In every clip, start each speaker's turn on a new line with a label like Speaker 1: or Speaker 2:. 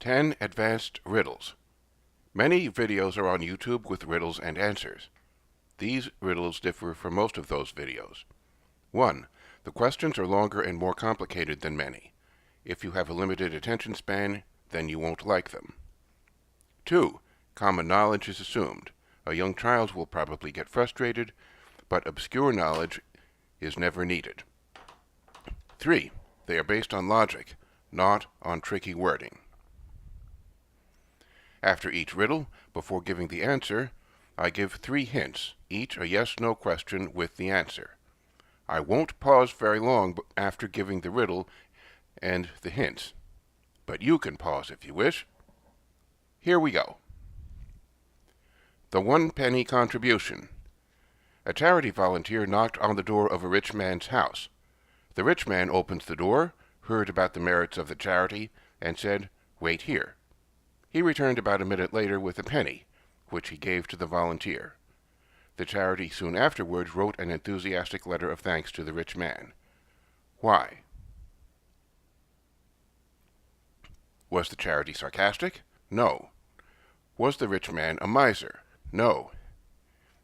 Speaker 1: 10 Advanced Riddles. Many videos are on YouTube with riddles and answers. These riddles differ from most of those videos. 1. The questions are longer and more complicated than many. If you have a limited attention span, then you won't like them. 2. Common knowledge is assumed. A young child will probably get frustrated, but obscure knowledge is never needed. 3. They are based on logic, not on tricky wording. After each riddle, before giving the answer, I give 3 hints, each a yes-no question with the answer. I won't pause very long after giving the riddle and the hints, but you can pause if you wish. Here we go. The 1-penny contribution. A charity volunteer knocked on the door of a rich man's house. The rich man opened the door, heard about the merits of the charity, and said, "Wait here." He returned about a minute later with a penny, which he gave to the volunteer. The charity soon afterwards wrote an enthusiastic letter of thanks to the rich man. Why? Was the charity sarcastic? No. Was the rich man a miser? No.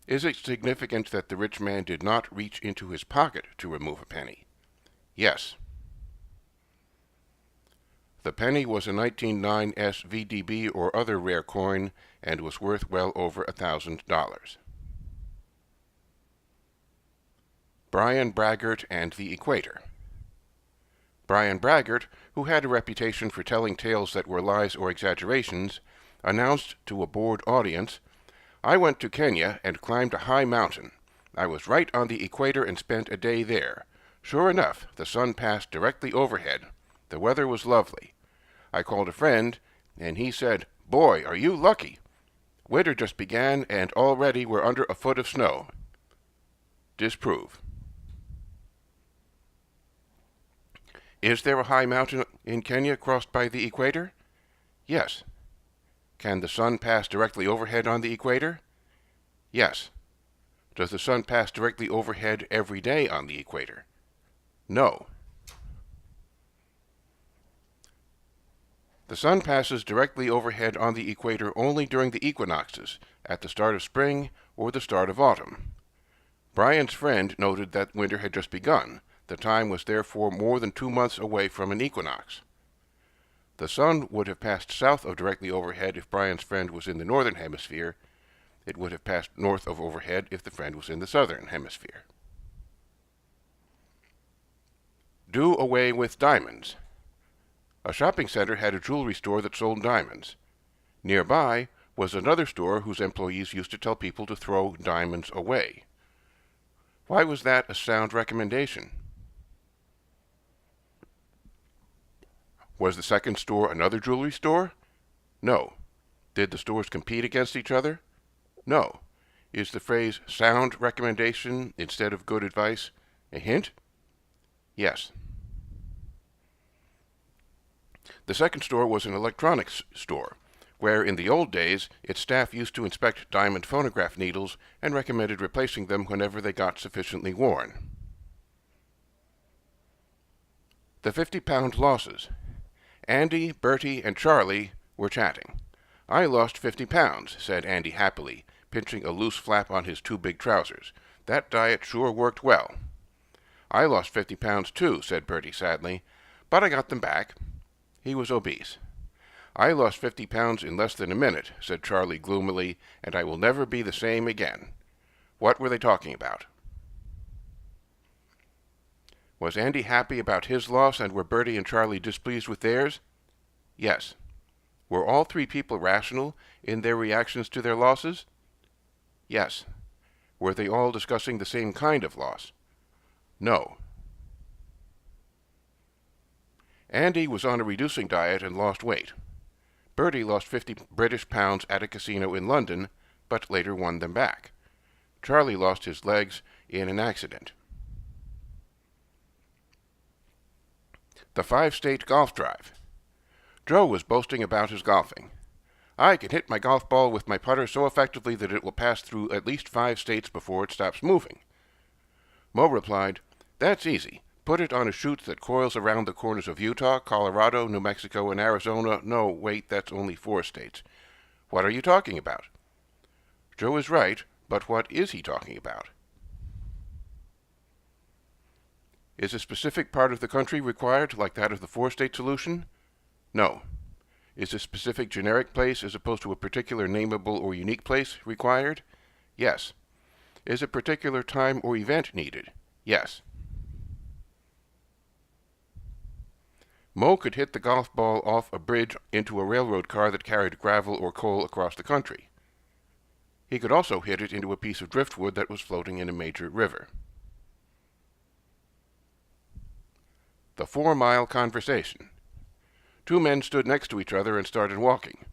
Speaker 1: Is it significant that the rich man did not reach into his pocket to remove a penny? Yes. The penny was a 1909 SVDB or other rare coin and was worth well over $1,000. Brian Braggart and the Equator. Brian Braggart, who had a reputation for telling tales that were lies or exaggerations, announced to a bored audience, "I went to Kenya and climbed a high mountain. I was right on the equator and spent a day there. Sure enough, the sun passed directly overhead. The weather was lovely. I called a friend, and he said, 'Boy, are you lucky. Winter just began, and already we're under a foot of snow.' Disprove. Is there a high mountain in Kenya crossed by the equator? Yes. Can the sun pass directly overhead on the equator? Yes. Does the sun pass directly overhead every day on the equator? No. The sun passes directly overhead on the equator only during the equinoxes, at the start of spring or the start of autumn. Brian's friend noted that winter had just begun. The time was therefore more than 2 months away from an equinox. The sun would have passed south of directly overhead if Brian's friend was in the northern hemisphere. It would have passed north of overhead if the friend was in the southern hemisphere. Do away with diamonds. A shopping center had a jewelry store that sold diamonds. Nearby was another store whose employees used to tell people to throw diamonds away. Why was that a sound recommendation? Was the second store another jewelry store? No. Did the stores compete against each other? No. Is the phrase sound recommendation instead of good advice a hint? Yes. The second store was an electronics store, where in the old days its staff used to inspect diamond phonograph needles and recommended replacing them whenever they got sufficiently worn. The 50-pound losses. Andy, Bertie, and Charlie were chatting. "I lost 50 pounds, said Andy happily, pinching a loose flap on his too big trousers. "That diet sure worked well." "I lost 50 pounds too, said Bertie sadly, "but I got them back." He was obese. "I lost 50 pounds in less than a minute, said Charlie gloomily, "and I will never be the same again." What were they talking about? Was Andy happy about his loss, and were Bertie and Charlie displeased with theirs? Yes. Were all 3 people rational in their reactions to their losses? Yes. Were they all discussing the same kind of loss? No. Andy was on a reducing diet and lost weight. Bertie lost 50 British pounds at a casino in London, but later won them back. Charlie lost his legs in an accident. The 5-state golf drive. Joe was boasting about his golfing. "I can hit my golf ball with my putter so effectively that it will pass through at least 5 states before it stops moving." Mo replied, "That's easy. Put it on a chute that coils around the corners of Utah, Colorado, New Mexico, and Arizona. No, wait, that's only 4 states. What are you talking about? Joe is right, but what is he talking about? Is a specific part of the country required, like that of the 4-state solution? No. Is a specific generic place as opposed to a particular nameable or unique place required? Yes. Is a particular time or event needed? Yes. Mo could hit the golf ball off a bridge into a railroad car that carried gravel or coal across the country. He could also hit it into a piece of driftwood that was floating in a major river. The 4-mile conversation. 2 men stood next to each other and started walking.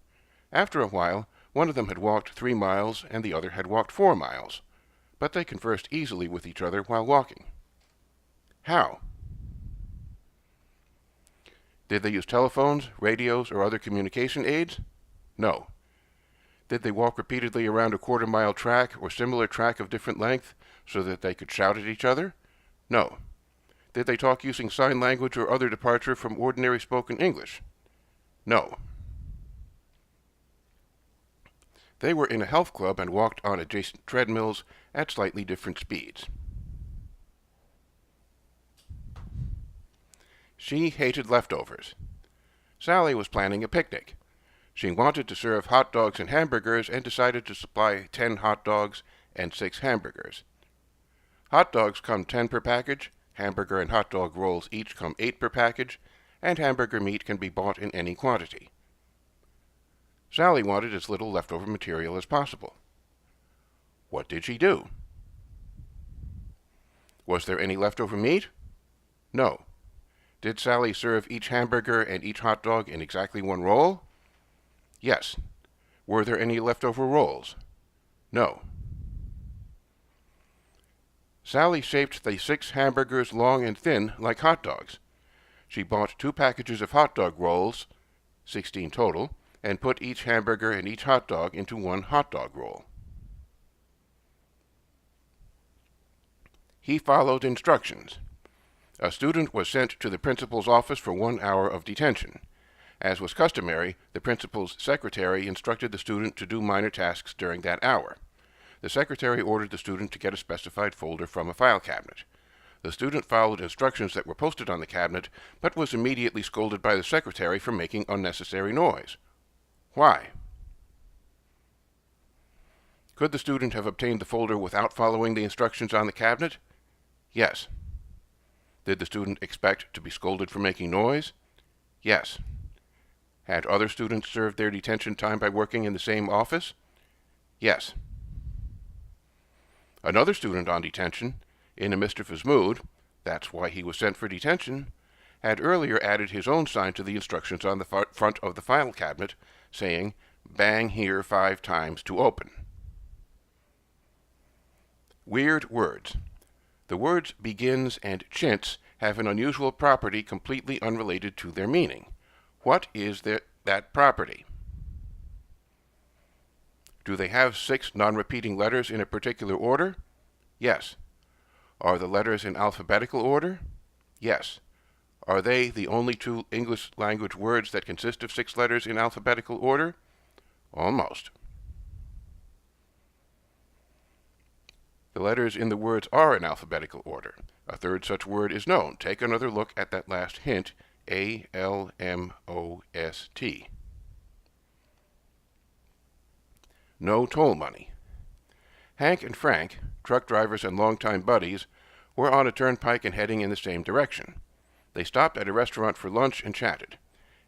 Speaker 1: After a while, one of them had walked 3 miles and the other had walked 4 miles, but they conversed easily with each other while walking. How? Did they use telephones, radios, or other communication aids? No. Did they walk repeatedly around a 1/4-mile track or similar track of different length so that they could shout at each other? No. Did they talk using sign language or other departure from ordinary spoken English? No. They were in a health club and walked on adjacent treadmills at slightly different speeds. She hated leftovers. Sally was planning a picnic. She wanted to serve hot dogs and hamburgers and decided to supply 10 hot dogs and 6 hamburgers. Hot dogs come 10 per package, hamburger and hot dog rolls each come 8 per package, and hamburger meat can be bought in any quantity. Sally wanted as little leftover material as possible. What did she do? Was there any leftover meat? No. Did Sally serve each hamburger and each hot dog in exactly 1 roll? Yes. Were there any leftover rolls? No. Sally shaped the 6 hamburgers long and thin like hot dogs. She bought 2 packages of hot dog rolls, 16 total, and put each hamburger and each hot dog into 1 hot dog roll. He followed instructions. A student was sent to the principal's office for 1 hour of detention. As was customary, the principal's secretary instructed the student to do minor tasks during that hour. The secretary ordered the student to get a specified folder from a file cabinet. The student followed instructions that were posted on the cabinet, but was immediately scolded by the secretary for making unnecessary noise. Why? Could the student have obtained the folder without following the instructions on the cabinet? Yes. Did the student expect to be scolded for making noise? Yes. Had other students served their detention time by working in the same office? Yes. Another student on detention, in a mischievous mood, that's why he was sent for detention, had earlier added his own sign to the instructions on the front of the file cabinet, saying, "Bang here 5 times to open." Weird words. The words begins and chintz have an unusual property completely unrelated to their meaning. What is that property? Do they have 6 non-repeating letters in a particular order? Yes. Are the letters in alphabetical order? Yes. Are they the only 2 English language words that consist of 6 letters in alphabetical order? Almost. The letters in the words are in alphabetical order. A 3rd such word is known. Take another look at that last hint, A-L-M-O-S-T. No toll money. Hank and Frank, truck drivers and longtime buddies, were on a turnpike and heading in the same direction. They stopped at a restaurant for lunch and chatted.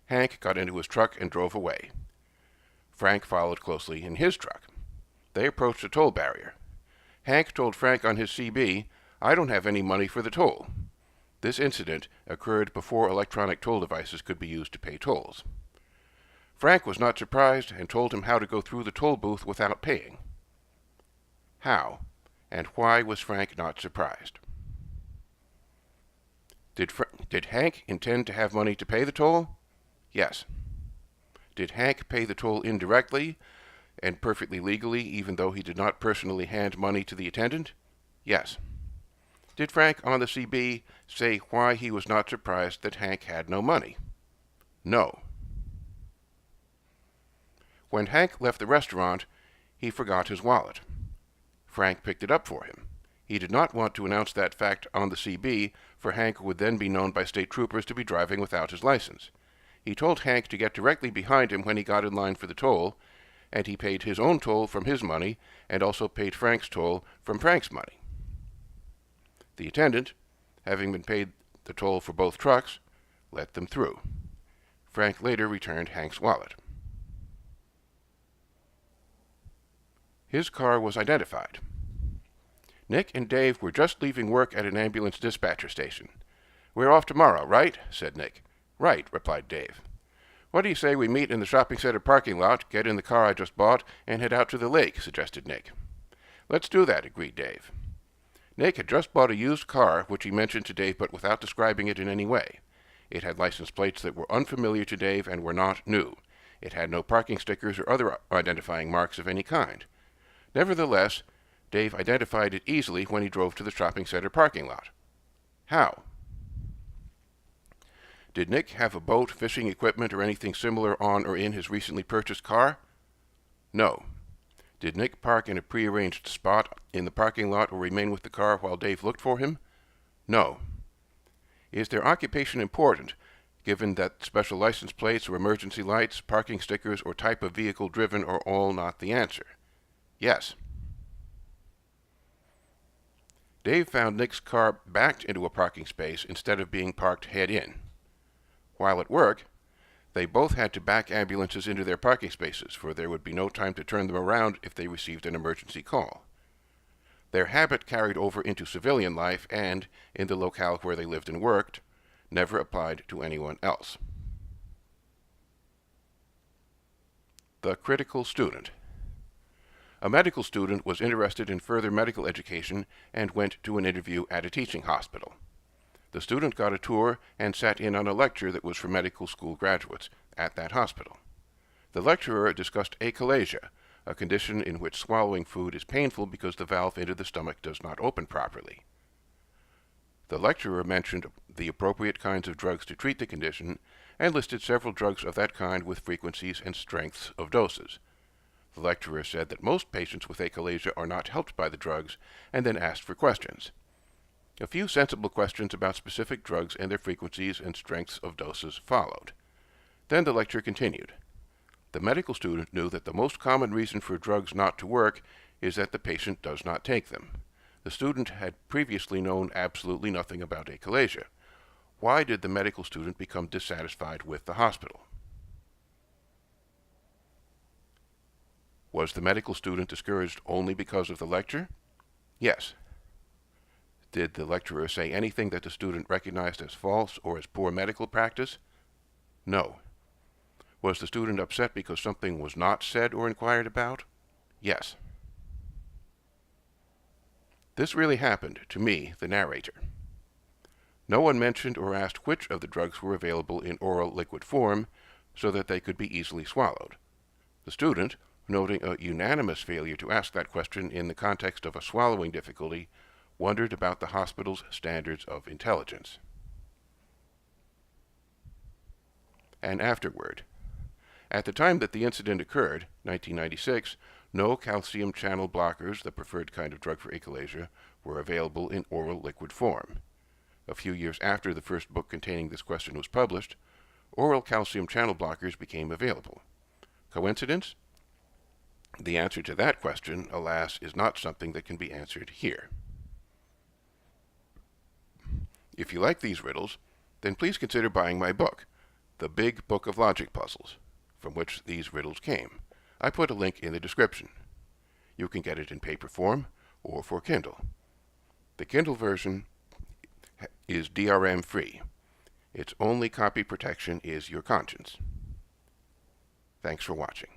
Speaker 1: Hank got into his truck and drove away. Frank followed closely in his truck. They approached a toll barrier. Hank told Frank on his CB, "I don't have any money for the toll." This incident occurred before electronic toll devices could be used to pay tolls. Frank was not surprised and told him how to go through the toll booth without paying. How, and why was Frank not surprised? Did Hank intend to have money to pay the toll? Yes. Did Hank pay the toll indirectly and perfectly legally, even though he did not personally hand money to the attendant? Yes. Did Frank on the CB say why he was not surprised that Hank had no money? No. When Hank left the restaurant, he forgot his wallet. Frank picked it up for him. He did not want to announce that fact on the CB, for Hank would then be known by state troopers to be driving without his license. He told Hank to get directly behind him when he got in line for the toll, and he paid his own toll from his money and also paid Frank's toll from Frank's money. The attendant, having been paid the toll for both trucks, let them through. Frank later returned Hank's wallet. His car was identified. Nick and Dave were just leaving work at an ambulance dispatcher station. "We're off tomorrow, right?" said Nick. "Right," replied Dave. "What do you say we meet in the shopping center parking lot, get in the car I just bought, and head out to the lake?" suggested Nick. "Let's do that," agreed Dave. Nick had just bought a used car, which he mentioned to Dave but without describing it in any way. It had license plates that were unfamiliar to Dave and were not new. It had no parking stickers or other identifying marks of any kind. Nevertheless, Dave identified it easily when he drove to the shopping center parking lot. How? Did Nick have a boat, fishing equipment, or anything similar on or in his recently purchased car? No. Did Nick park in a prearranged spot in the parking lot or remain with the car while Dave looked for him? No. Is their occupation important, given that special license plates or emergency lights, parking stickers, or type of vehicle driven are all not the answer? Yes. Dave found Nick's car backed into a parking space instead of being parked head-in. While at work, they both had to back ambulances into their parking spaces, for there would be no time to turn them around if they received an emergency call. Their habit carried over into civilian life and, in the locale where they lived and worked, never applied to anyone else. The critical student. A medical student was interested in further medical education and went to an interview at a teaching hospital. The student got a tour and sat in on a lecture that was for medical school graduates at that hospital. The lecturer discussed achalasia, a condition in which swallowing food is painful because the valve into the stomach does not open properly. The lecturer mentioned the appropriate kinds of drugs to treat the condition and listed several drugs of that kind with frequencies and strengths of doses. The lecturer said that most patients with achalasia are not helped by the drugs and then asked for questions. A few sensible questions about specific drugs and their frequencies and strengths of doses followed. Then the lecture continued. The medical student knew that the most common reason for drugs not to work is that the patient does not take them. The student had previously known absolutely nothing about achalasia. Why did the medical student become dissatisfied with the hospital? Was the medical student discouraged only because of the lecture? Yes. Did the lecturer say anything that the student recognized as false or as poor medical practice? No. Was the student upset because something was not said or inquired about? Yes. This really happened to me, the narrator. No one mentioned or asked which of the drugs were available in oral liquid form so that they could be easily swallowed. The student, noting a unanimous failure to ask that question in the context of a swallowing difficulty, wondered about the hospital's standards of intelligence. An afterword. At the time that the incident occurred, 1996, no calcium channel blockers, the preferred kind of drug for achalasia, were available in oral liquid form. A few years after the first book containing this question was published, oral calcium channel blockers became available. Coincidence? The answer to that question, alas, is not something that can be answered here. If you like these riddles, then please consider buying my book, The Big Book of Logic Puzzles, from which these riddles came. I put a link in the description. You can get it in paper form or for Kindle. The Kindle version is DRM free. Its only copy protection is your conscience. Thanks for watching.